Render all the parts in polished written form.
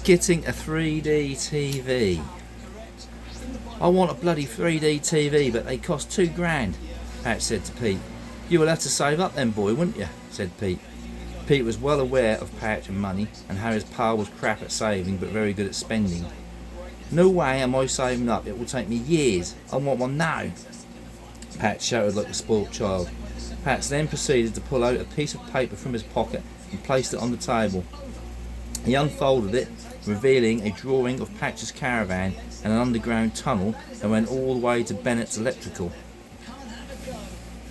Getting a 3D TV. I want a bloody 3D TV, but they cost £2,000, Patch said to Pete. You will have to save up then, boy, wouldn't you? Said Pete. Pete was well aware of Patch and money, and how his pa was crap at saving but very good at spending. No way am I saving up, it will take me years. I want one now, Patch shouted like a spoilt child. Patch then proceeded to pull out a piece of paper from his pocket and placed it on the table. He unfolded it, revealing a drawing of Patch's caravan and an underground tunnel that went all the way to Bennett's Electrical.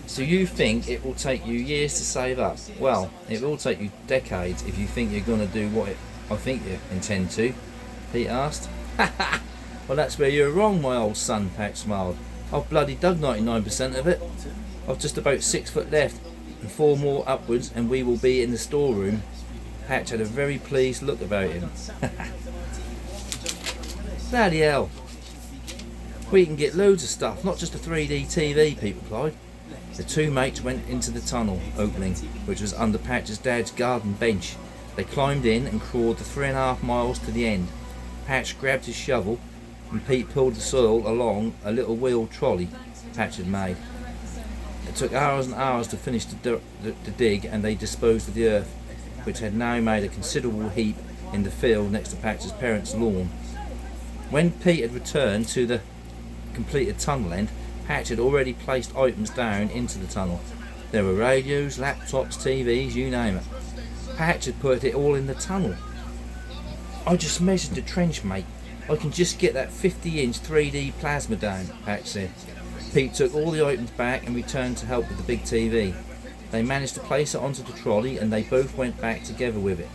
So you think it will take you years to save up? Well, it will take you decades if you think you're going to do what I think you intend to, Pete asked. Well, that's where you're wrong, my old son, Patch smiled. I've bloody dug 99% of it. I've just about 6 foot left and 4 more upwards and we will be in the storeroom. Patch had a very pleased look about him. Bloody hell. We can get loads of stuff, not just a 3D TV, Pete replied. The two mates went into the tunnel opening, which was under Patch's dad's garden bench. They climbed in and crawled the 3.5 miles to the end. Patch grabbed his shovel and Pete pulled the soil along a little wheeled trolley Patch had made. It took hours and hours to finish the dig, and they disposed of the earth, which had now made a considerable heap in the field next to Patch's parents' lawn. When Pete had returned to the completed tunnel end, Patch had already placed items down into the tunnel. There were radios, laptops, TVs, you name it. Patch had put it all in the tunnel. I just measured the trench, mate. I can just get that 50-inch 3D plasma down, Patch said. Pete took all the items back and returned to help with the big TV. They managed to place it onto the trolley and they both went back together with it.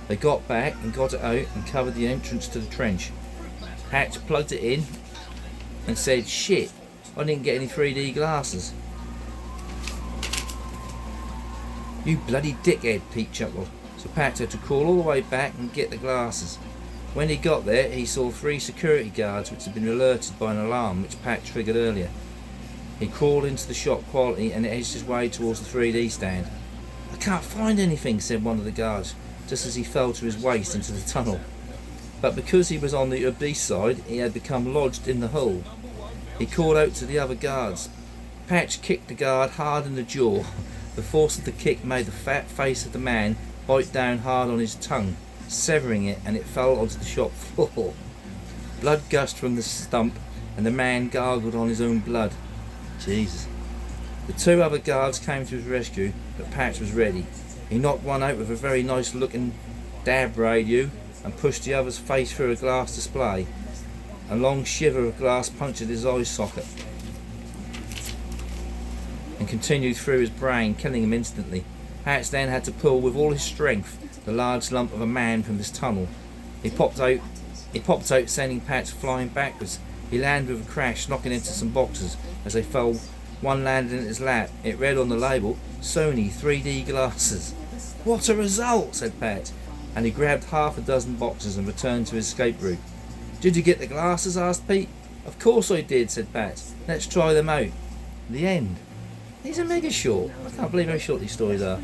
They got back and got it out and covered the entrance to the trench. Patch plugged it in and said, "Shit, I didn't get any 3D glasses." "You bloody dickhead," Pete chuckled. So Patch had to crawl all the way back and get the glasses. When he got there, he saw 3 security guards which had been alerted by an alarm which Patch triggered earlier. He crawled into the shop quietly and edged his way towards the 3D stand. "I can't find anything," said one of the guards, just as he fell to his waist into the tunnel. But because he was on the obese side, he had become lodged in the hole. He called out to the other guards. Patch kicked the guard hard in the jaw. The force of the kick made the fat face of the man bite down hard on his tongue, severing it, and it fell onto the shop floor. Blood gushed from the stump, and the man gargled on his own blood. Jesus. The 2 other guards came to his rescue, but Patch was ready. He knocked one out with a very nice looking DAB radio and pushed the other's face through a glass display. A long shiver of glass punctured his eye socket and continued through his brain, killing him instantly. Patch then had to pull with all his strength the large lump of a man from his tunnel. He popped out, sending Patch flying backwards. He landed with a crash, knocking into some boxes. As they fell, one landed in his lap. It read on the label, "Sony 3D glasses." "What a result," said Patch, and he grabbed half a dozen boxes and returned to his escape route. "Did you get the glasses?" asked Pete. "Of course I did," said Patch. "Let's try them out." The end. These are mega short. I can't believe how short these stories are.